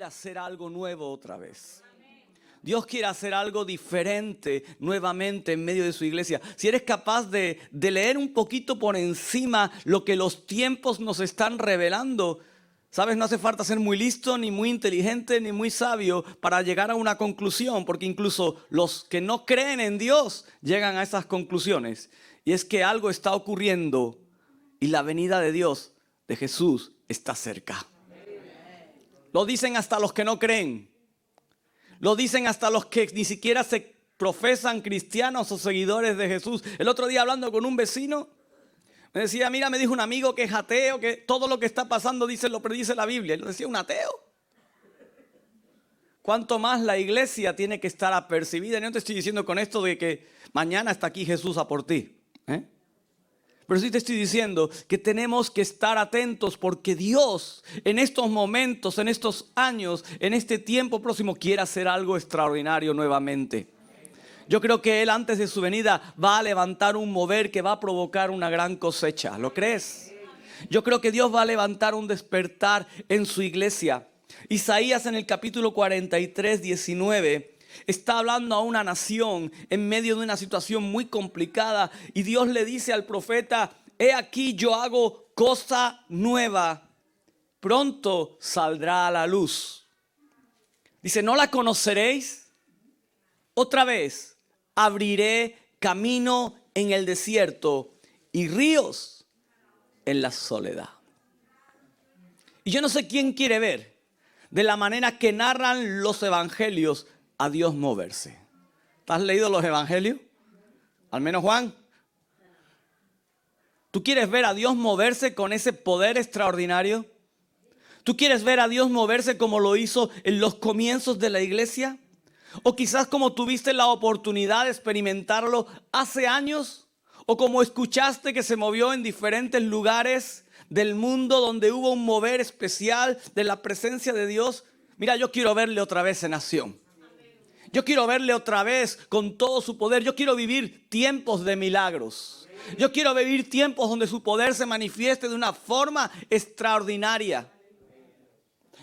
hacer algo nuevo otra vez. Dios quiere hacer algo diferente nuevamente en medio de su iglesia. Si eres capaz de leer un poquito por encima lo que los tiempos nos están revelando, ¿sabes? No hace falta ser muy listo, ni muy inteligente, ni muy sabio para llegar a una conclusión, porque incluso los que no creen en Dios llegan a esas conclusiones. Y es que algo está ocurriendo y la venida de Dios, de Jesús, está cerca. Lo dicen hasta los que no creen. Lo dicen hasta los que ni siquiera se profesan cristianos o seguidores de Jesús. El otro día hablando con un vecino, me decía, mira, me dijo un amigo que es ateo, que todo lo que está pasando lo predice la Biblia. Y le decía, ¿un ateo? ¿Cuánto más la iglesia tiene que estar apercibida? No te estoy diciendo con esto de que mañana está aquí Jesús a por ti, Pero sí te estoy diciendo que tenemos que estar atentos porque Dios en estos momentos, en estos años, en este tiempo próximo quiere hacer algo extraordinario nuevamente. Yo creo que Él antes de su venida va a levantar un mover que va a provocar una gran cosecha. ¿Lo crees? Yo creo que Dios va a levantar un despertar en su iglesia. Isaías en el capítulo 43, 19... está hablando a una nación en medio de una situación muy complicada y Dios le dice al profeta, he aquí yo hago cosa nueva, pronto saldrá a la luz. Dice, ¿no la conoceréis? Otra vez, abriré camino en el desierto y ríos en la soledad. Y yo no sé quién quiere ver de la manera que narran los evangelios a Dios moverse. ¿Te has leído los evangelios? Al menos Juan. ¿Tú quieres ver a Dios moverse con ese poder extraordinario? ¿Tú quieres ver a Dios moverse como lo hizo en los comienzos de la iglesia? ¿O quizás como tuviste la oportunidad de experimentarlo hace años? ¿O como escuchaste que se movió en diferentes lugares del mundo donde hubo un mover especial de la presencia de Dios? Mira, yo quiero verle otra vez en acción. Yo quiero verle otra vez con todo su poder. Yo quiero vivir tiempos de milagros. Yo quiero vivir tiempos donde su poder se manifieste de una forma extraordinaria.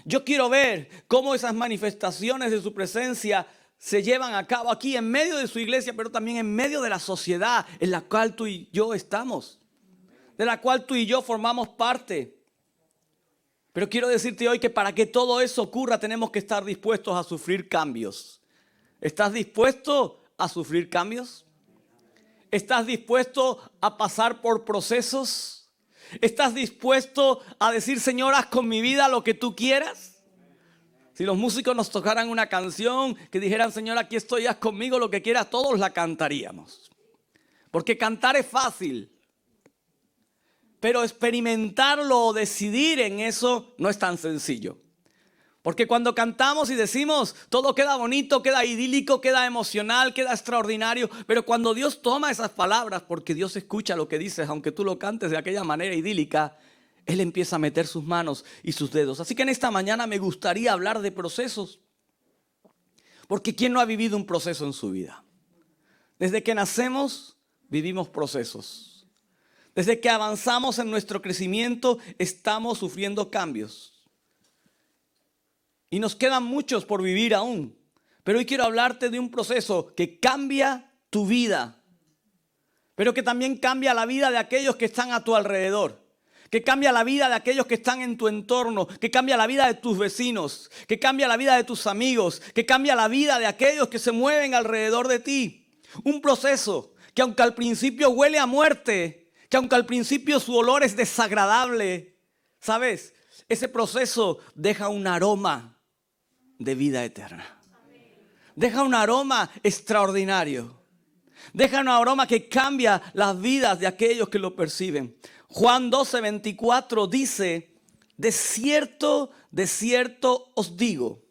Yo quiero ver cómo esas manifestaciones de su presencia se llevan a cabo aquí en medio de su iglesia, pero también en medio de la sociedad en la cual tú y yo estamos, de la cual tú y yo formamos parte. Pero quiero decirte hoy que para que todo eso ocurra tenemos que estar dispuestos a sufrir cambios. ¿Estás dispuesto a sufrir cambios? ¿Estás dispuesto a pasar por procesos? ¿Estás dispuesto a decir, Señor, haz con mi vida lo que tú quieras? Si los músicos nos tocaran una canción que dijeran, Señor, aquí estoy, haz conmigo lo que quieras, todos la cantaríamos. Porque cantar es fácil. Pero experimentarlo o decidir en eso no es tan sencillo. Porque cuando cantamos y decimos, todo queda bonito, queda idílico, queda emocional, queda extraordinario. Pero cuando Dios toma esas palabras, porque Dios escucha lo que dices, aunque tú lo cantes de aquella manera idílica, Él empieza a meter sus manos y sus dedos. Así que en esta mañana me gustaría hablar de procesos. Porque ¿quién no ha vivido un proceso en su vida? Desde que nacemos, vivimos procesos. Desde que avanzamos en nuestro crecimiento, estamos sufriendo cambios. Y nos quedan muchos por vivir aún. Pero hoy quiero hablarte de un proceso que cambia tu vida. Pero que también cambia la vida de aquellos que están a tu alrededor. Que cambia la vida de aquellos que están en tu entorno. Que cambia la vida de tus vecinos. Que cambia la vida de tus amigos. Que cambia la vida de aquellos que se mueven alrededor de ti. Un proceso que aunque al principio huele a muerte, que aunque al principio su olor es desagradable, ¿sabes? Ese proceso deja un aroma de vida eterna. Deja un aroma extraordinario. Deja un aroma que cambia las vidas de aquellos que lo perciben. Juan 12:24 dice, de cierto os digo,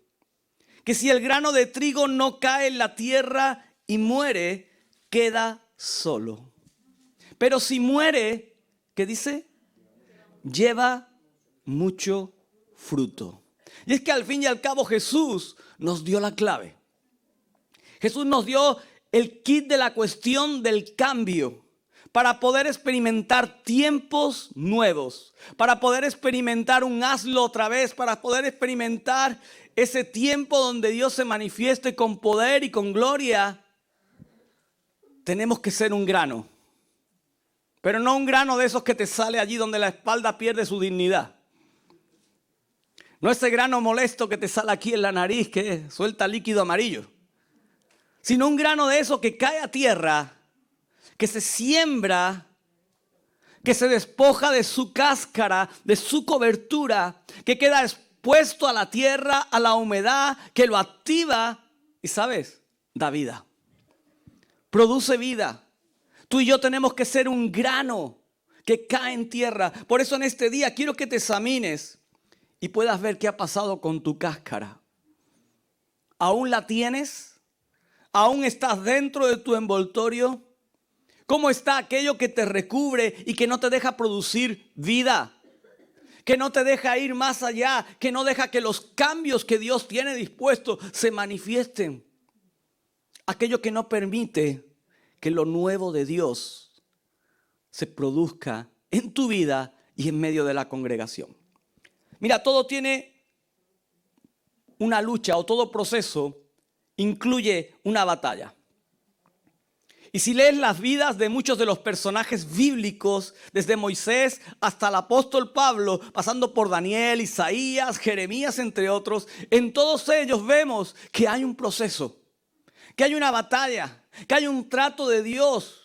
que si el grano de trigo no cae en la tierra y muere, queda solo. Pero si muere, ¿qué dice? Lleva mucho fruto. Y es que al fin y al cabo Jesús nos dio la clave. Jesús nos dio el kit de la cuestión del cambio. para poder experimentar tiempos nuevos, para poder experimentar un hazlo otra vez, para poder experimentar ese tiempo donde Dios se manifieste con poder y con gloria, tenemos que ser un grano. Pero no un grano de esos que te sale allí donde la espalda pierde su dignidad. No ese grano molesto que te sale aquí en la nariz que suelta líquido amarillo. Sino un grano de eso que cae a tierra, que se siembra, que se despoja de su cáscara, de su cobertura, que queda expuesto a la tierra, a la humedad, que lo activa y, ¿sabes? Da vida. Produce vida. Tú y yo tenemos que ser un grano que cae en tierra. Por eso en este día quiero que te examines y puedas ver qué ha pasado con tu cáscara. ¿Aún la tienes? ¿Aún estás dentro de tu envoltorio? ¿Cómo está aquello que te recubre y que no te deja producir vida? Que no te deja ir más allá, que no deja que los cambios que Dios tiene dispuestos se manifiesten. Aquello que no permite que lo nuevo de Dios se produzca en tu vida y en medio de la congregación. Mira, todo tiene una lucha o todo proceso incluye una batalla. Y si lees las vidas de muchos de los personajes bíblicos, desde Moisés hasta el apóstol Pablo, pasando por Daniel, Isaías, Jeremías, entre otros, en todos ellos vemos que hay un proceso, que hay una batalla, que hay un trato de Dios,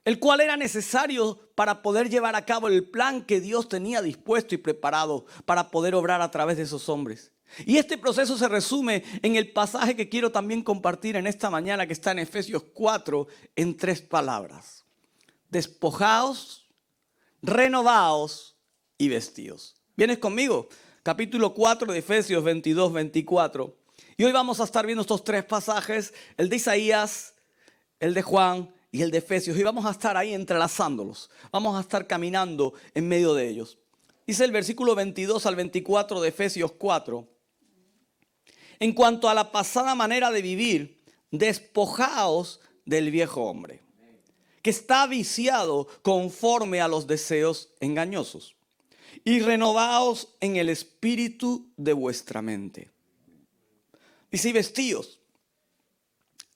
el cual era necesario para poder llevar a cabo el plan que Dios tenía dispuesto y preparado para poder obrar a través de esos hombres. Y este proceso se resume en el pasaje que quiero también compartir en esta mañana, que está en Efesios 4, en 3 palabras. Despojaos, renovaos y vestíos. ¿Vienes conmigo? Capítulo 4 de Efesios 22, 24. Y hoy vamos a estar viendo estos 3 pasajes, el de Isaías, el de Juan y el de Efesios. Y vamos a estar ahí entrelazándolos. Vamos a estar caminando en medio de ellos. Dice el versículo 22 al 24 de Efesios 4. En cuanto a la pasada manera de vivir, despojaos del viejo hombre, que está viciado conforme a los deseos engañosos, y renovaos en el espíritu de vuestra mente. Dice, y vestíos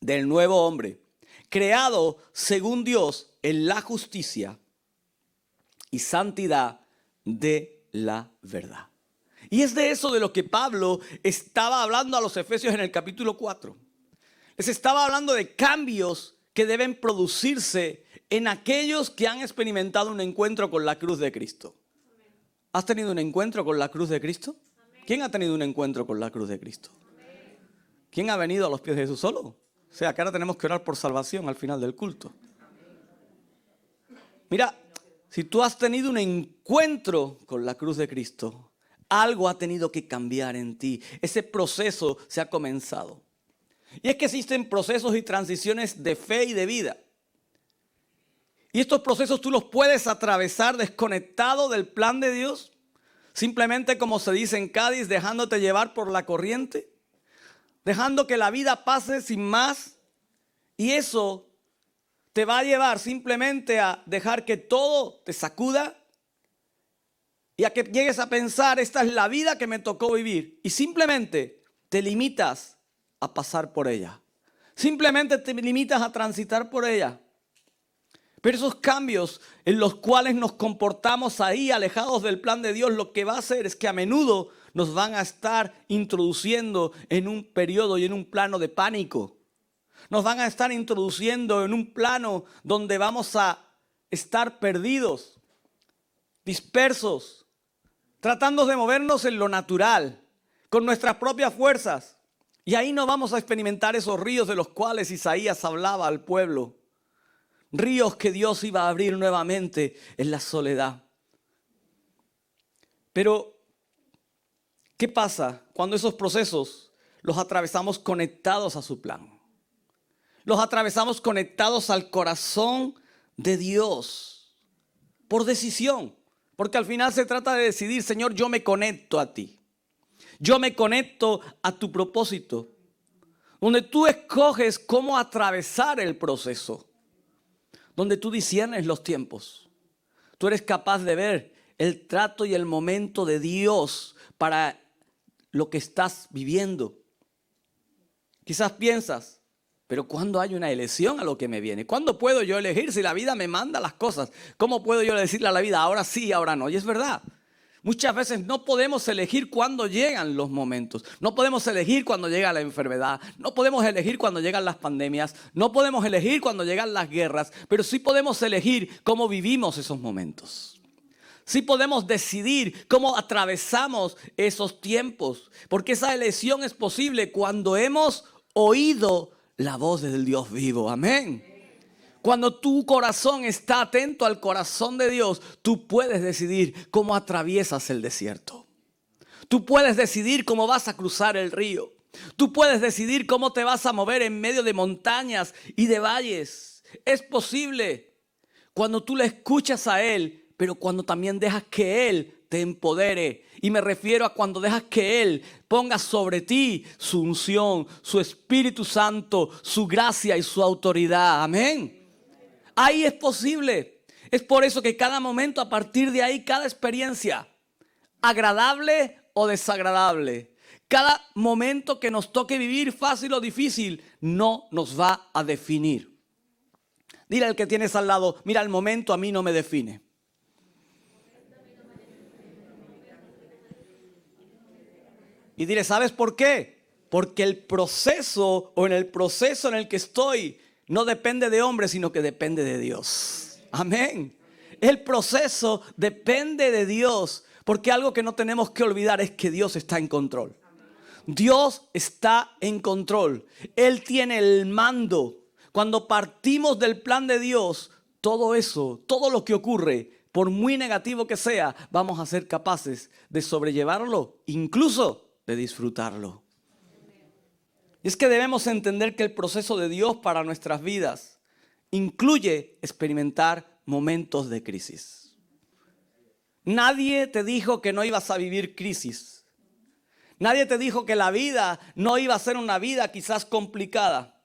del nuevo hombre, creado según Dios en la justicia y santidad de la verdad. Y es de eso de lo que Pablo estaba hablando a los efesios en el capítulo 4. Les estaba hablando de cambios que deben producirse en aquellos que han experimentado un encuentro con la cruz de Cristo. ¿Has tenido un encuentro con la cruz de Cristo? ¿Quién ha tenido un encuentro con la cruz de Cristo? ¿Quién ha venido a los pies de Jesús solo? O sea, que ahora tenemos que orar por salvación al final del culto. Mira, si tú has tenido un encuentro con la cruz de Cristo, algo ha tenido que cambiar en ti. Ese proceso se ha comenzado. Y es que existen procesos y transiciones de fe y de vida. Y estos procesos tú los puedes atravesar desconectado del plan de Dios. Simplemente, como se dice en Cádiz, dejándote llevar por la corriente. Dejando que la vida pase sin más. Y eso te va a llevar simplemente a dejar que todo te sacuda. Y a que llegues a pensar, esta es la vida que me tocó vivir. Y simplemente te limitas a pasar por ella. Simplemente te limitas a transitar por ella. Pero esos cambios en los cuales nos comportamos ahí alejados del plan de Dios, lo que va a hacer es que a menudo nos van a estar introduciendo en un periodo y en un plano de pánico. Nos van a estar introduciendo en un plano donde vamos a estar perdidos, dispersos, tratando de movernos en lo natural, con nuestras propias fuerzas. Y ahí no vamos a experimentar esos ríos de los cuales Isaías hablaba al pueblo. Ríos que Dios iba a abrir nuevamente en la soledad. Pero, ¿qué pasa cuando esos procesos los atravesamos conectados a su plan? Los atravesamos conectados al corazón de Dios, por decisión. Porque al final se trata de decidir, Señor, yo me conecto a ti. Yo me conecto a tu propósito. Donde tú escoges cómo atravesar el proceso. donde tú disiernes los tiempos. Tú eres capaz de ver el trato y el momento de Dios para lo que estás viviendo. Quizás piensas, pero ¿cuándo hay una elección a lo que me viene? ¿Cuándo puedo yo elegir si la vida me manda las cosas? ¿Cómo puedo yo decirle a la vida, ahora sí, ahora no? Y es verdad. Muchas veces no podemos elegir cuándo llegan los momentos. No podemos elegir cuando llega la enfermedad. No podemos elegir cuando llegan las pandemias. No podemos elegir cuando llegan las guerras. Pero sí podemos elegir cómo vivimos esos momentos. Sí podemos decidir cómo atravesamos esos tiempos. Porque esa elección es posible cuando hemos oído la voz del Dios vivo. Amén. Cuando tu corazón está atento al corazón de Dios, tú puedes decidir cómo atraviesas el desierto. Tú puedes decidir cómo vas a cruzar el río. Tú puedes decidir cómo te vas a mover en medio de montañas y de valles. Es posible cuando tú le escuchas a Él, pero cuando también dejas que Él te empodere. Y me refiero a cuando dejas que Él ponga sobre ti su unción, su Espíritu Santo, su gracia y su autoridad. Amén. Ahí es posible. Es por eso que cada momento, a partir de ahí, cada experiencia, agradable o desagradable, cada momento que nos toque vivir, fácil o difícil, no nos va a definir. Dile al que tienes al lado, mira, el momento a mí no me define. Y dile, ¿sabes por qué? Porque el proceso o en el proceso en el que estoy no depende de hombres, sino que depende de Dios. Amén. El proceso depende de Dios, porque algo que no tenemos que olvidar es que Dios está en control. Dios está en control. Él tiene el mando. Cuando partimos del plan de Dios, todo eso, todo lo que ocurre, por muy negativo que sea, vamos a ser capaces de sobrellevarlo, incluso de disfrutarlo. Y es que debemos entender que el proceso de Dios para nuestras vidas incluye experimentar momentos de crisis. Nadie te dijo que no ibas a vivir crisis. Nadie te dijo que la vida no iba a ser una vida quizás complicada.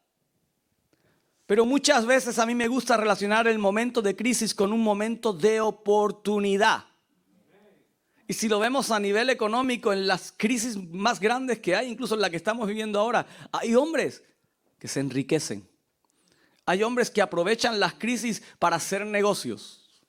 Pero muchas veces a mí me gusta relacionar el momento de crisis con un momento de oportunidad. Y si lo vemos a nivel económico, en las crisis más grandes que hay, incluso en la que estamos viviendo ahora, hay hombres que se enriquecen. Hay hombres que aprovechan las crisis para hacer negocios,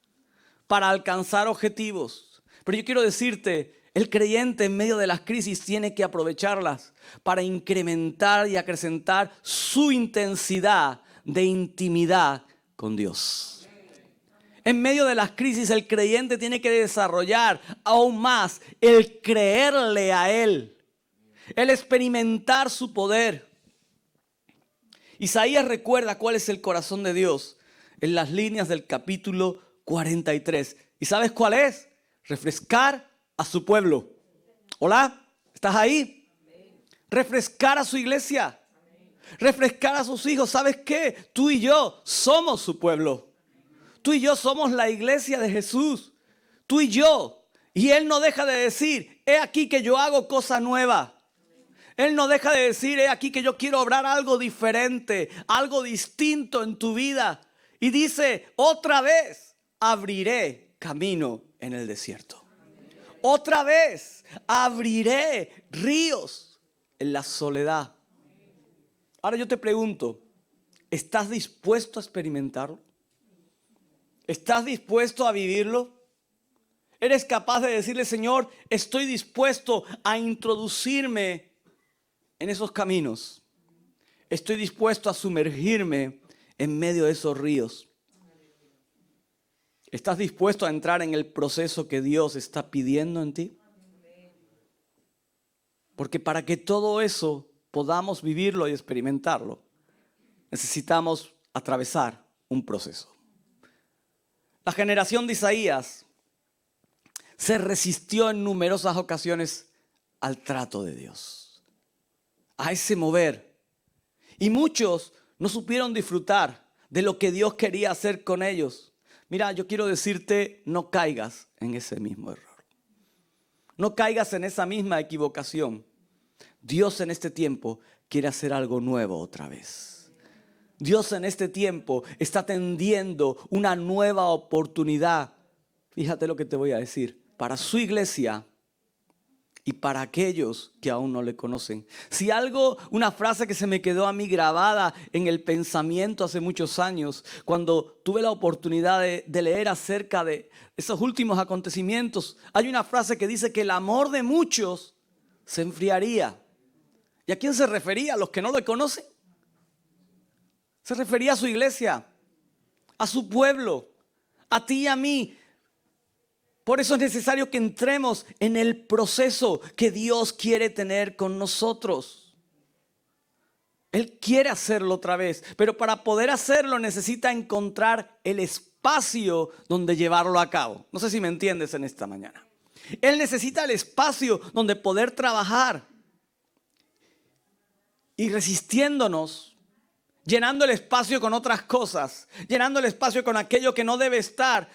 para alcanzar objetivos. Pero yo quiero decirte, el creyente en medio de las crisis tiene que aprovecharlas para incrementar y acrecentar su intensidad de intimidad con Dios. En medio de las crisis, el creyente tiene que desarrollar aún más el creerle a Él, el experimentar su poder. Isaías recuerda cuál es el corazón de Dios en las líneas del capítulo 43. ¿Y sabes cuál es? Refrescar a su pueblo. Hola, ¿estás ahí? Refrescar a su iglesia. Refrescar a sus hijos. ¿Sabes qué? Tú y yo somos su pueblo. Tú y yo somos la iglesia de Jesús. Tú y yo. Y Él no deja de decir, he aquí que yo hago cosa nueva. Él no deja de decir, he aquí que yo quiero obrar algo diferente, algo distinto en tu vida. Y dice, otra vez abriré camino en el desierto. Otra vez abriré ríos en la soledad. Ahora yo te pregunto, ¿estás dispuesto a experimentarlo? ¿Estás dispuesto a vivirlo? ¿Eres capaz de decirle, Señor, estoy dispuesto a introducirme en esos caminos? Estoy dispuesto a sumergirme en medio de esos ríos. ¿Estás dispuesto a entrar en el proceso que Dios está pidiendo en ti? Porque para que todo eso podamos vivirlo y experimentarlo, necesitamos atravesar un proceso. La generación de Isaías se resistió en numerosas ocasiones al trato de Dios, a ese mover. Y muchos no supieron disfrutar de lo que Dios quería hacer con ellos. Mira, yo quiero decirte, no caigas en ese mismo error. No caigas en esa misma equivocación. Dios en este tiempo quiere hacer algo nuevo otra vez. Dios en este tiempo está tendiendo una nueva oportunidad. Fíjate lo que te voy a decir. Para su iglesia y para aquellos que aún no le conocen. Si algo, una frase que se me quedó a mí grabada en el pensamiento hace muchos años, cuando tuve la oportunidad de leer acerca de esos últimos acontecimientos, hay una frase que dice que el amor de muchos se enfriaría. ¿Y a quién se refería? ¿A los que no le conocen? Se refería a su iglesia, a su pueblo, a ti y a mí. Por eso es necesario que entremos en el proceso que Dios quiere tener con nosotros. Él quiere hacerlo otra vez, pero para poder hacerlo necesita encontrar el espacio donde llevarlo a cabo. No sé si me entiendes en esta mañana. Él necesita el espacio donde poder trabajar. Y resistiéndonos, llenando el espacio con otras cosas, llenando el espacio con aquello que no debe estar,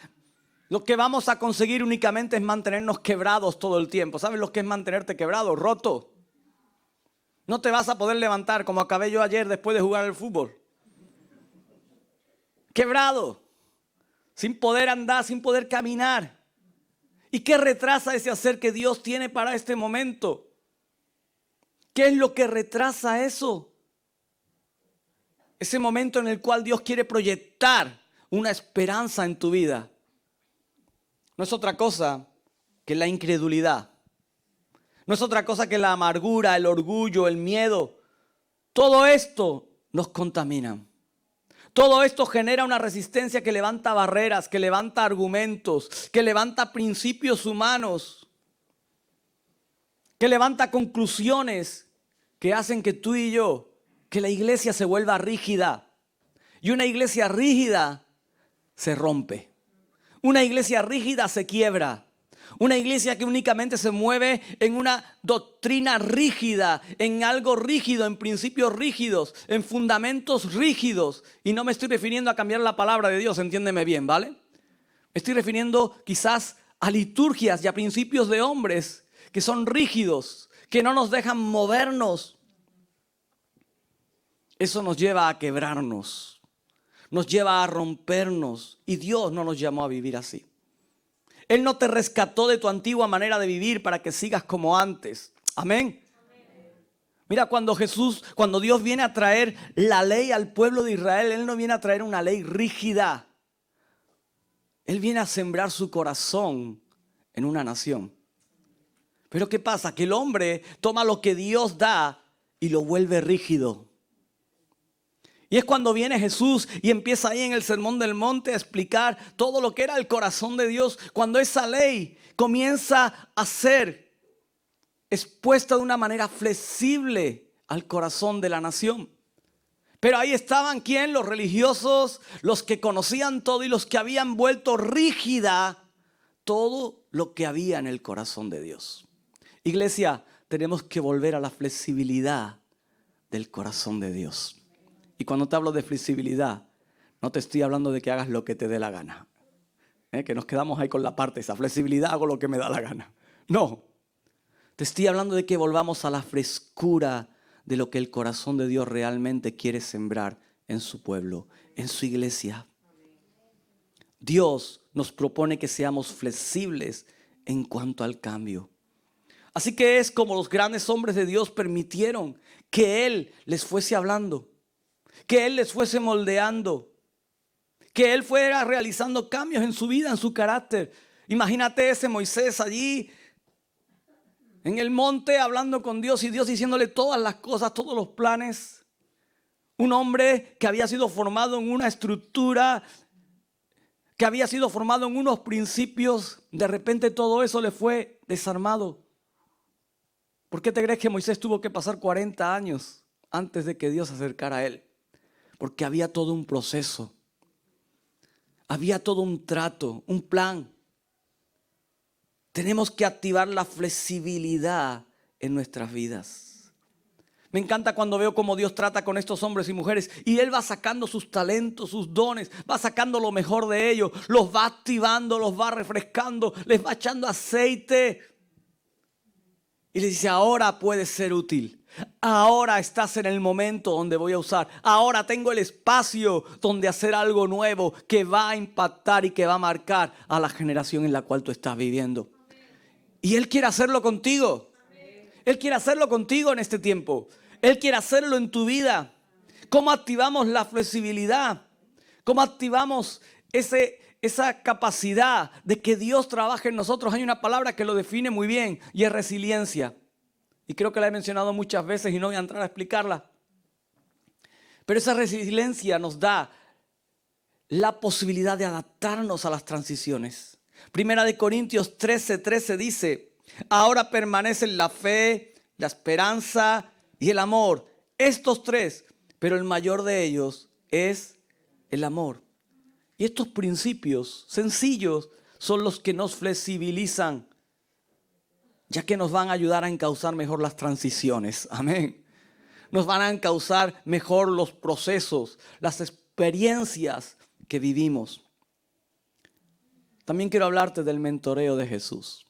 lo que vamos a conseguir únicamente es mantenernos quebrados todo el tiempo. ¿Sabes lo que es mantenerte quebrado, roto? No te vas a poder levantar como acabé yo ayer después de jugar al fútbol. Quebrado, sin poder andar, sin poder caminar. ¿Y qué retrasa ese hacer que Dios tiene para este momento? ¿Qué es lo que retrasa eso? Ese momento en el cual Dios quiere proyectar una esperanza en tu vida. No es otra cosa que la incredulidad. No es otra cosa que la amargura, el orgullo, el miedo. Todo esto nos contamina. Todo esto genera una resistencia que levanta barreras, que levanta argumentos, que levanta principios humanos, que levanta conclusiones que hacen que tú y yo, que la iglesia se vuelva rígida. Y una iglesia rígida se rompe. Una iglesia rígida se quiebra. Una iglesia que únicamente se mueve en una doctrina rígida, en algo rígido, en principios rígidos, en fundamentos rígidos. Y no me estoy refiriendo a cambiar la palabra de Dios, entiéndeme bien, ¿vale? Me estoy refiriendo quizás a liturgias y a principios de hombres que son rígidos, que no nos dejan movernos. Eso nos lleva a quebrarnos, nos lleva a rompernos, y Dios no nos llamó a vivir así. Él no te rescató de tu antigua manera de vivir para que sigas como antes. Amén. Mira, cuando Dios viene a traer la ley al pueblo de Israel, Él no viene a traer una ley rígida. Él viene a sembrar su corazón en una nación. Pero ¿qué pasa? Que el hombre toma lo que Dios da y lo vuelve rígido. Y es cuando viene Jesús y empieza ahí en el Sermón del Monte a explicar todo lo que era el corazón de Dios. Cuando esa ley comienza a ser expuesta de una manera flexible al corazón de la nación. Pero ahí estaban, ¿quién? Los religiosos, los que conocían todo y los que habían vuelto rígida todo lo que había en el corazón de Dios. Iglesia, tenemos que volver a la flexibilidad del corazón de Dios. Y cuando te hablo de flexibilidad, no te estoy hablando de que hagas lo que te dé la gana. Que nos quedamos ahí con la parte esa, flexibilidad, hago lo que me da la gana. No, te estoy hablando de que volvamos a la frescura de lo que el corazón de Dios realmente quiere sembrar en su pueblo, en su iglesia. Dios nos propone que seamos flexibles en cuanto al cambio. Así que es como los grandes hombres de Dios permitieron que Él les fuese hablando, que Él les fuese moldeando, que Él fuera realizando cambios en su vida, en su carácter. Imagínate ese Moisés allí en el monte hablando con Dios y Dios diciéndole todas las cosas, todos los planes. Un hombre que había sido formado en una estructura, que había sido formado en unos principios, de repente todo eso le fue desarmado. ¿Por qué te crees que Moisés tuvo que pasar 40 años antes de que Dios se acercara a él? Porque había todo un proceso, había todo un trato, un plan. Tenemos que activar la flexibilidad en nuestras vidas. Me encanta cuando veo cómo Dios trata con estos hombres y mujeres y Él va sacando sus talentos, sus dones, va sacando lo mejor de ellos, los va activando, los va refrescando, les va echando aceite. Y les dice, ahora puedes ser útil, Ahora estás en el momento donde voy a usar. Ahora tengo el espacio donde hacer algo nuevo que va a impactar y que va a marcar a la generación en la cual tú estás viviendo. Y Él quiere hacerlo contigo. Él quiere hacerlo contigo en este tiempo. Él quiere hacerlo en tu vida. ¿Cómo activamos la flexibilidad? ¿Cómo activamos esa capacidad de que Dios trabaje en nosotros? Hay una palabra que lo define muy bien y es resiliencia. Y creo que la he mencionado muchas veces y no voy a entrar a explicarla. Pero esa resiliencia nos da la posibilidad de adaptarnos a las transiciones. Primera de Corintios 13:13 dice: ahora permanecen la fe, la esperanza y el amor. Estos tres, pero el mayor de ellos es el amor. Y estos principios sencillos son los que nos flexibilizan, ya que nos van a ayudar a encauzar mejor las transiciones. Amén. Nos van a encauzar mejor los procesos, las experiencias que vivimos. También quiero hablarte del mentoreo de Jesús.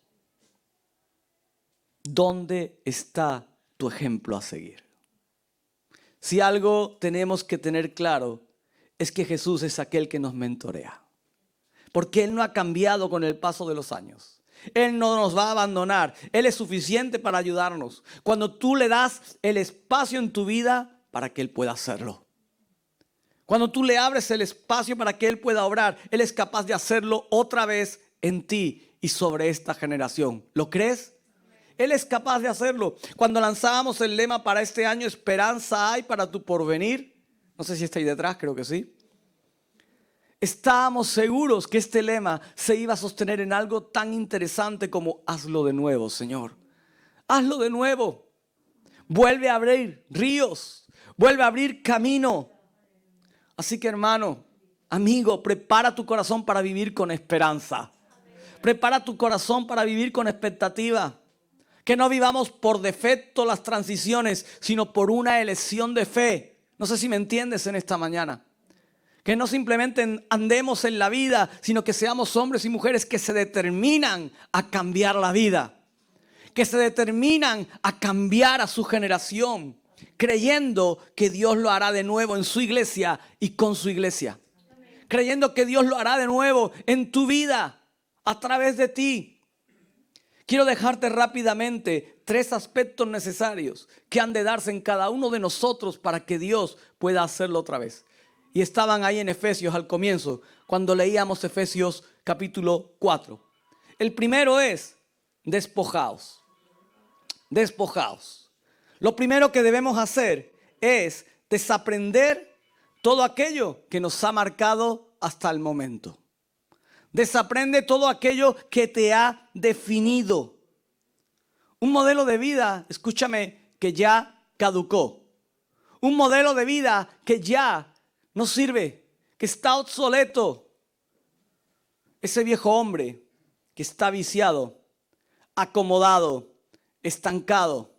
¿Dónde está tu ejemplo a seguir? Si algo tenemos que tener claro es que Jesús es aquel que nos mentorea. Porque Él no ha cambiado con el paso de los años. Él no nos va a abandonar. Él es suficiente para ayudarnos. Cuando tú le das el espacio en tu vida para que Él pueda hacerlo. Cuando tú le abres el espacio para que Él pueda obrar, Él es capaz de hacerlo otra vez en ti y sobre esta generación. ¿Lo crees? Él es capaz de hacerlo. Cuando lanzábamos el lema para este año, esperanza hay para tu porvenir. No sé si está ahí detrás, creo que sí. Estábamos seguros que este lema se iba a sostener en algo tan interesante como hazlo de nuevo, Señor. Hazlo de nuevo. Vuelve a abrir ríos. Vuelve a abrir camino. Así que, hermano, amigo, prepara tu corazón para vivir con esperanza. Prepara tu corazón para vivir con expectativa. Que no vivamos por defecto las transiciones, sino por una elección de fe. No sé si me entiendes en esta mañana. Que no simplemente andemos en la vida, sino que seamos hombres y mujeres que se determinan a cambiar la vida. Que se determinan a cambiar a su generación, creyendo que Dios lo hará de nuevo en su iglesia y con su iglesia. Creyendo que Dios lo hará de nuevo en tu vida, a través de ti. Quiero dejarte rápidamente 3 aspectos necesarios que han de darse en cada uno de nosotros para que Dios pueda hacerlo otra vez. Y estaban ahí en Efesios al comienzo, cuando leíamos Efesios capítulo 4. El primero es, despojaos. Despojaos. Lo primero que debemos hacer es desaprender todo aquello que nos ha marcado hasta el momento. Desaprende todo aquello que te ha definido. Un modelo de vida, escúchame, que ya caducó. Un modelo de vida que ya no sirve, que está obsoleto. Ese viejo hombre que está viciado, acomodado, estancado.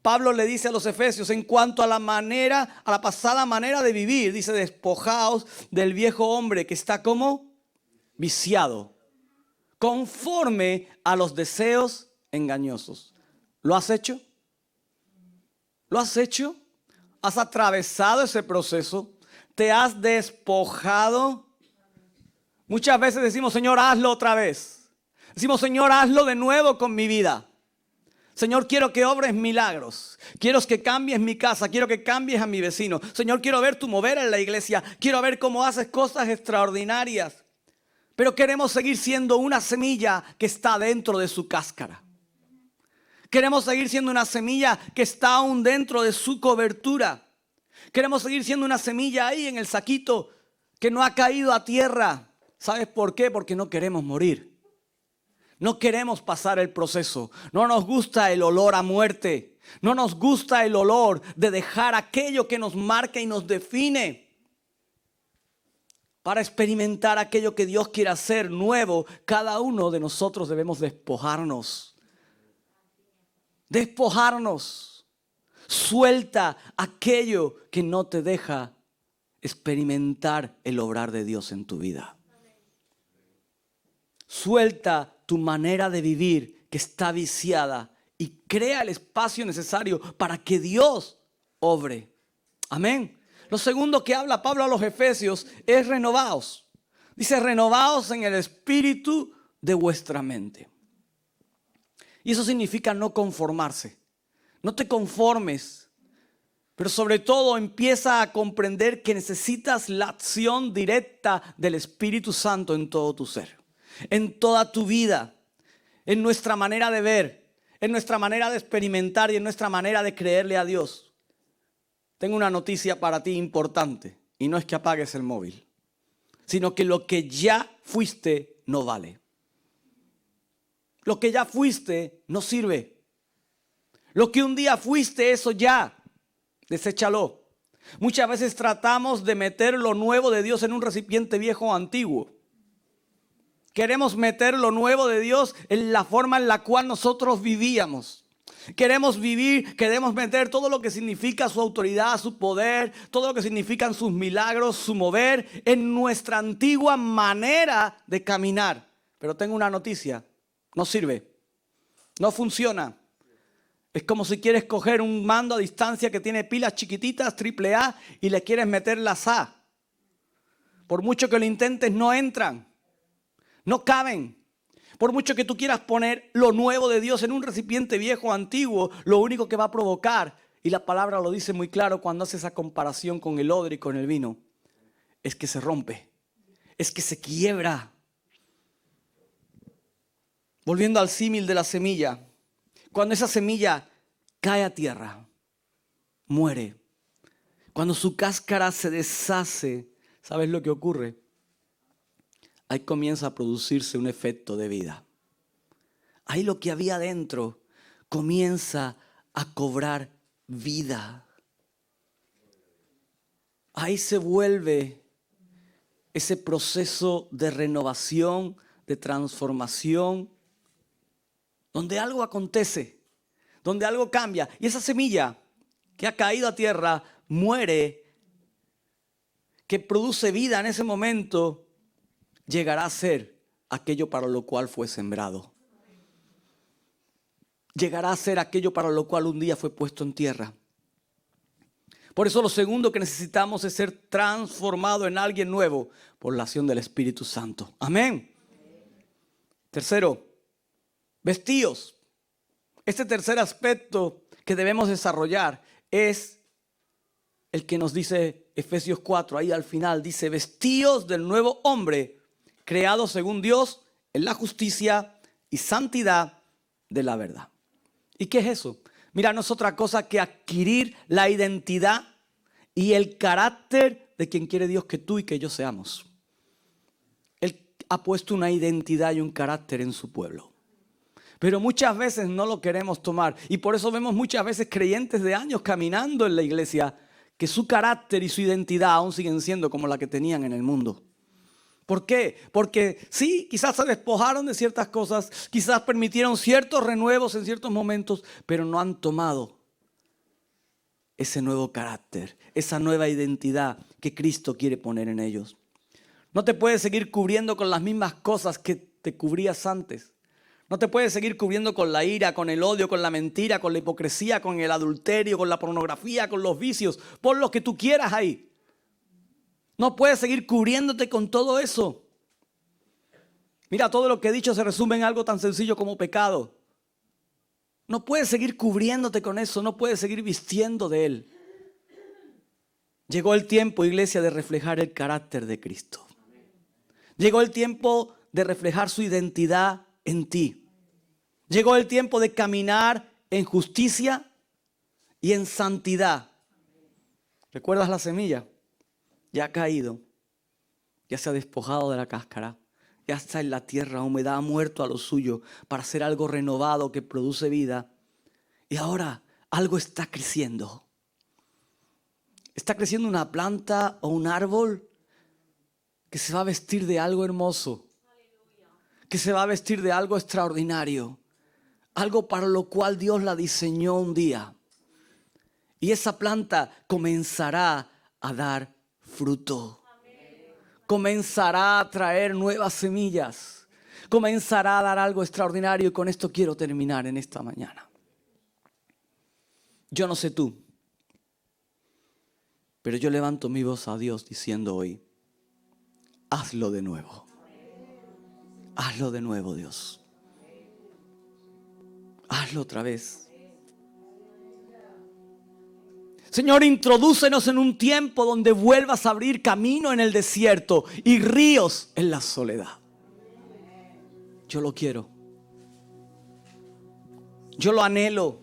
Pablo le dice a los efesios en cuanto a la pasada manera de vivir, dice: despojaos del viejo hombre que está como viciado, conforme a los deseos engañosos. ¿Lo has hecho? ¿Lo has hecho? ¿Has atravesado ese proceso? ¿Te has despojado? Muchas veces decimos: Señor, hazlo otra vez. Decimos: Señor, hazlo de nuevo con mi vida. Señor, quiero que obres milagros. Quiero que cambies mi casa. Quiero que cambies a mi vecino. Señor, quiero ver tu mover en la iglesia. Quiero ver cómo haces cosas extraordinarias. Pero queremos seguir siendo una semilla que está dentro de su cáscara. Queremos seguir siendo una semilla que está aún dentro de su cobertura. Queremos seguir siendo una semilla ahí en el saquito que no ha caído a tierra. ¿Sabes por qué? Porque no queremos morir. No queremos pasar el proceso. No nos gusta el olor a muerte. No nos gusta el olor de dejar aquello que nos marca y nos define. Para experimentar aquello que Dios quiere hacer nuevo, cada uno de nosotros debemos despojarnos. Despojarnos. Suelta aquello que no te deja experimentar el obrar de Dios en tu vida. Suelta tu manera de vivir que está viciada y crea el espacio necesario para que Dios obre. Amén. Lo segundo que habla Pablo a los Efesios es renovaos. Dice, renovaos en el espíritu de vuestra mente. Y eso significa no conformarse. No te conformes, pero sobre todo empieza a comprender que necesitas la acción directa del Espíritu Santo en todo tu ser, en toda tu vida, en nuestra manera de ver, en nuestra manera de experimentar y en nuestra manera de creerle a Dios. Tengo una noticia para ti importante, y no es que apagues el móvil, sino que lo que ya fuiste no vale. Lo que ya fuiste no sirve. Lo que un día fuiste, eso ya, deséchalo. Muchas veces tratamos de meter lo nuevo de Dios en un recipiente viejo o antiguo. Queremos meter lo nuevo de Dios en la forma en la cual nosotros vivíamos. Queremos meter todo lo que significa su autoridad, su poder, todo lo que significan sus milagros, su mover en nuestra antigua manera de caminar. Pero tengo una noticia, no sirve, no funciona. Es como si quieres coger un mando a distancia que tiene pilas chiquititas, AAA, y le quieres meter las A. Por mucho que lo intentes, no entran, no caben. Por mucho que tú quieras poner lo nuevo de Dios en un recipiente viejo o antiguo, lo único que va a provocar, y la palabra lo dice muy claro cuando hace esa comparación con el odre y con el vino, es que se rompe, es que se quiebra. Volviendo al símil de la semilla, cuando esa semilla cae a tierra, muere. Cuando su cáscara se deshace, ¿sabes lo que ocurre? Ahí comienza a producirse un efecto de vida. Ahí lo que había dentro comienza a cobrar vida. Ahí se vuelve ese proceso de renovación, de transformación, donde algo acontece, donde algo cambia. Y esa semilla que ha caído a tierra muere, que produce vida en ese momento, llegará a ser aquello para lo cual fue sembrado. Llegará a ser aquello para lo cual un día fue puesto en tierra. Por eso lo segundo que necesitamos es ser transformado en alguien nuevo por la acción del Espíritu Santo. Amén. Tercero, vestíos. Este tercer aspecto que debemos desarrollar es el que nos dice Efesios 4. Ahí al final dice, vestíos del nuevo hombre, creado según Dios en la justicia y santidad de la verdad. ¿Y qué es eso? Mira, no es otra cosa que adquirir la identidad y el carácter de quien quiere Dios que tú y que yo seamos. Él ha puesto una identidad y un carácter en su pueblo. Pero muchas veces no lo queremos tomar. Y por eso vemos muchas veces creyentes de años caminando en la iglesia que su carácter y su identidad aún siguen siendo como la que tenían en el mundo. ¿Por qué? Porque sí, quizás se despojaron de ciertas cosas, quizás permitieron ciertos renuevos en ciertos momentos, pero no han tomado ese nuevo carácter, esa nueva identidad que Cristo quiere poner en ellos. No te puedes seguir cubriendo con las mismas cosas que te cubrías antes. No te puedes seguir cubriendo con la ira, con el odio, con la mentira, con la hipocresía, con el adulterio, con la pornografía, con los vicios. Pon lo que tú quieras ahí. No puedes seguir cubriéndote con todo eso. Mira, todo lo que he dicho se resume en algo tan sencillo como pecado. No puedes seguir cubriéndote con eso, no puedes seguir vistiendo de él. Llegó el tiempo, iglesia, de reflejar el carácter de Cristo. Llegó el tiempo de reflejar su identidad en ti. Llegó el tiempo de caminar en justicia y en santidad. ¿Recuerdas la semilla? Ya ha caído, ya se ha despojado de la cáscara, ya está en la tierra húmeda, ha muerto a lo suyo para hacer algo renovado que produce vida. Y ahora algo está creciendo. Está creciendo una planta o un árbol que se va a vestir de algo hermoso, que se va a vestir de algo extraordinario, algo para lo cual Dios la diseñó un día. Y esa planta comenzará a dar fruto. Comenzará a traer nuevas semillas. Comenzará a dar algo extraordinario. Y con esto quiero terminar en esta mañana. Yo no sé tú, pero yo levanto mi voz a Dios diciendo hoy, hazlo de nuevo. Hazlo de nuevo, Dios. Hazlo otra vez. Señor, introdúcenos en un tiempo donde vuelvas a abrir camino en el desierto y ríos en la soledad. Yo lo quiero. Yo lo anhelo.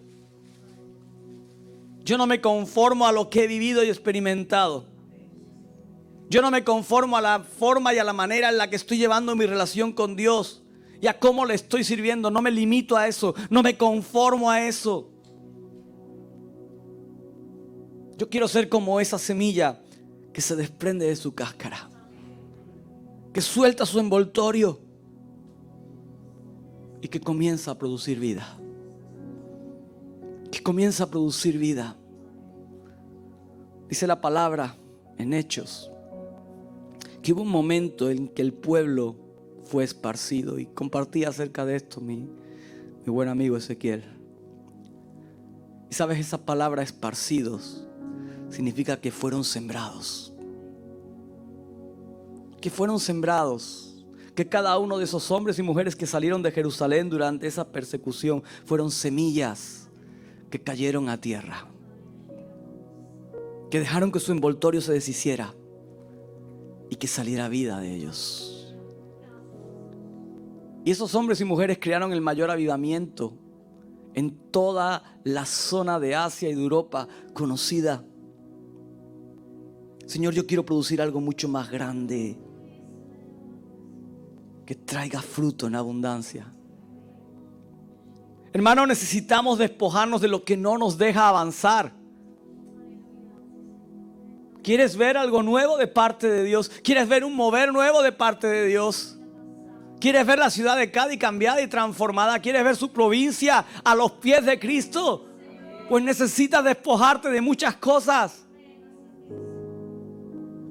Yo no me conformo a lo que he vivido y experimentado. Yo no me conformo a la forma y a la manera en la que estoy llevando mi relación con Dios y a cómo le estoy sirviendo. No me limito a eso. No me conformo a eso. Yo quiero ser como esa semilla que se desprende de su cáscara, que suelta su envoltorio y que comienza a producir vida. Que comienza a producir vida. Dice la palabra en Hechos que hubo un momento en que el pueblo fue esparcido, y compartí acerca de esto mi buen amigo Ezequiel. Y sabes, esa palabra esparcidos significa que fueron sembrados. Que fueron sembrados. Que cada uno de esos hombres y mujeres que salieron de Jerusalén durante esa persecución fueron semillas que cayeron a tierra. Que dejaron que su envoltorio se deshiciera y que saliera vida de ellos. Y esos hombres y mujeres crearon el mayor avivamiento en toda la zona de Asia y de Europa conocida. Señor, yo quiero producir algo mucho más grande, que traiga fruto en abundancia. Hermano, necesitamos despojarnos de lo que no nos deja avanzar. ¿Quieres ver algo nuevo de parte de Dios? ¿Quieres ver un mover nuevo de parte de Dios? ¿Quieres ver la ciudad de Cádiz cambiada y transformada? ¿Quieres ver su provincia a los pies de Cristo? Pues necesitas despojarte de muchas cosas.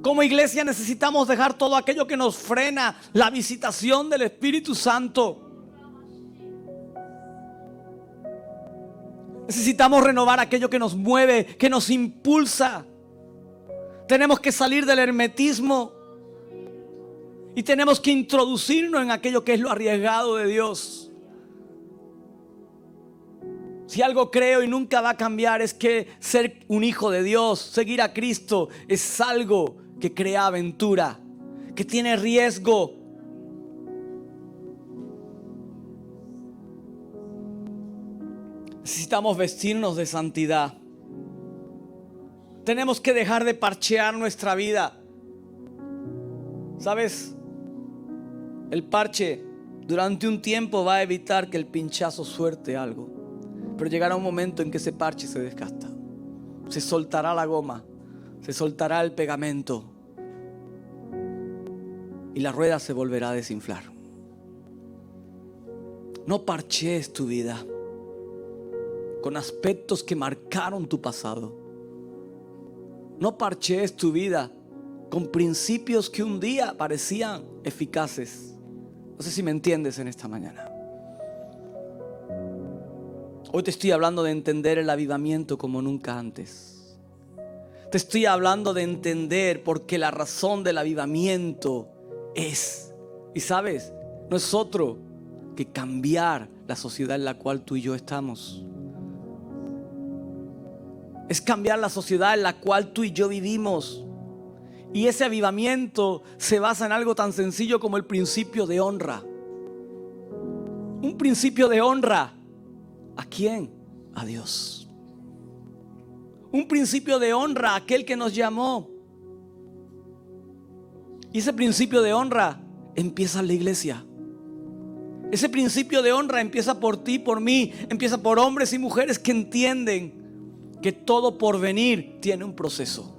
Como iglesia necesitamos dejar todo aquello que nos frena la visitación del Espíritu Santo. Necesitamos renovar aquello que nos mueve, que nos impulsa. Tenemos que salir del hermetismo y tenemos que introducirnos en aquello que es lo arriesgado de Dios. Si algo creo y nunca va a cambiar es que ser un hijo de Dios, seguir a Cristo, es algo que crea aventura, que tiene riesgo. Necesitamos vestirnos de santidad. Tenemos que dejar de parchear nuestra vida. ¿Sabes? El parche durante un tiempo va a evitar que el pinchazo suelte algo. Pero llegará un momento en que ese parche se desgasta. Se soltará la goma. Se soltará el pegamento. Y la rueda se volverá a desinflar. No parchees tu vida con aspectos que marcaron tu pasado. No parchees tu vida con principios que un día parecían eficaces. No sé si me entiendes en esta mañana. Hoy te estoy hablando de entender el avivamiento como nunca antes. Te estoy hablando de entender porque la razón del avivamiento es, y sabes, no es otro que cambiar la sociedad en la cual tú y yo estamos. Es cambiar la sociedad en la cual tú y yo vivimos. Y ese avivamiento se basa en algo tan sencillo como el principio de honra. Un principio de honra. ¿A quién? A Dios. Un principio de honra a aquel que nos llamó. Y ese principio de honra empieza en la iglesia. Ese principio de honra empieza por ti, por mí. Empieza por hombres y mujeres que entienden que todo porvenir tiene un proceso.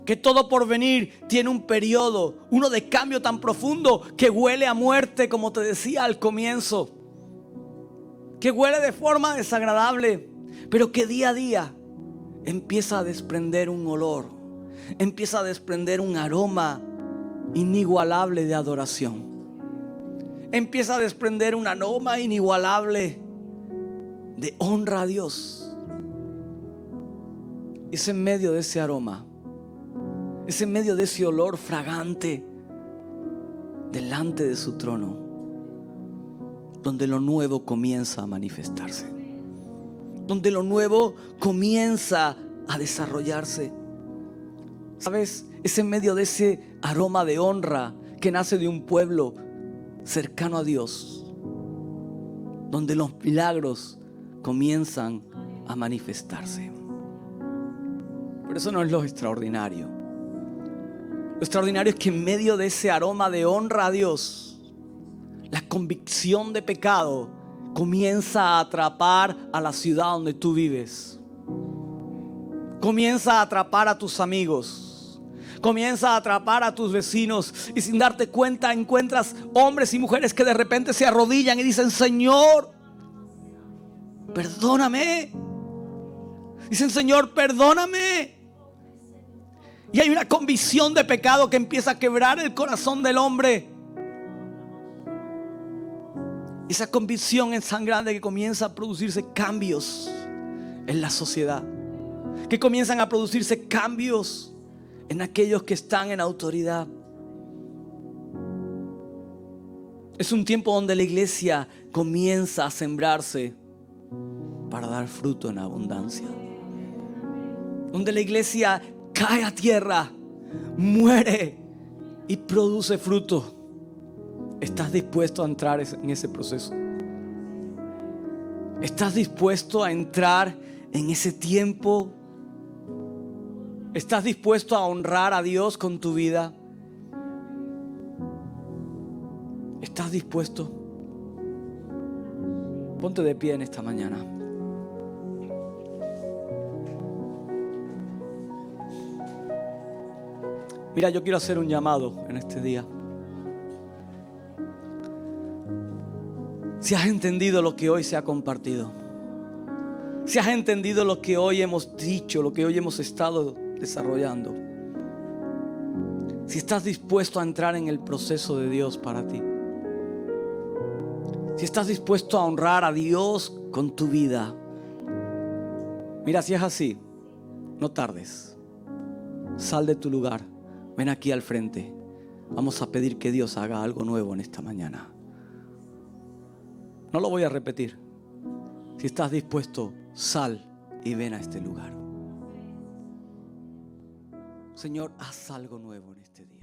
Que todo porvenir tiene un periodo, uno de cambio tan profundo que huele a muerte, como te decía al comienzo. Que huele de forma desagradable, pero que día a día empieza a desprender un olor, empieza a desprender un aroma inigualable de adoración. Empieza a desprender un aroma inigualable de honra a Dios. Es en medio de ese aroma, es en medio de ese olor fragante, delante de su trono, donde lo nuevo comienza a manifestarse, donde lo nuevo comienza a desarrollarse. ¿Sabes? Es en medio de ese aroma de honra que nace de un pueblo cercano a Dios, donde los milagros comienzan a manifestarse. Pero eso no es lo extraordinario. Lo extraordinario es que en medio de ese aroma de honra a Dios, la convicción de pecado comienza a atrapar a la ciudad donde tú vives. Comienza a atrapar a tus amigos. Comienza a atrapar a tus vecinos. Y sin darte cuenta encuentras hombres y mujeres que de repente se arrodillan y dicen: Señor, perdóname. Dicen: Señor, perdóname. Y hay una convicción de pecado que empieza a quebrar el corazón del hombre. Esa convicción es tan grande que comienza a producirse cambios en la sociedad, que comienzan a producirse cambios en aquellos que están en autoridad. Es un tiempo donde la iglesia comienza a sembrarse para dar fruto en abundancia, donde la iglesia cae a tierra, muere y produce fruto. ¿Estás dispuesto a entrar en ese proceso? ¿Estás dispuesto a entrar en ese tiempo? ¿Estás dispuesto a honrar a Dios con tu vida? ¿Estás dispuesto? Ponte de pie en esta mañana. Mira, yo quiero hacer un llamado en este día. Si has entendido lo que hoy se ha compartido, si has entendido lo que hoy hemos dicho, lo que hoy hemos estado desarrollando, si estás dispuesto a entrar en el proceso de Dios para ti, si estás dispuesto a honrar a Dios con tu vida, mira, si es así, no tardes. Sal de tu lugar, ven aquí al frente. Vamos a pedir que Dios haga algo nuevo en esta mañana. No lo voy a repetir. Si estás dispuesto, sal y ven a este lugar. Señor, haz algo nuevo en este día.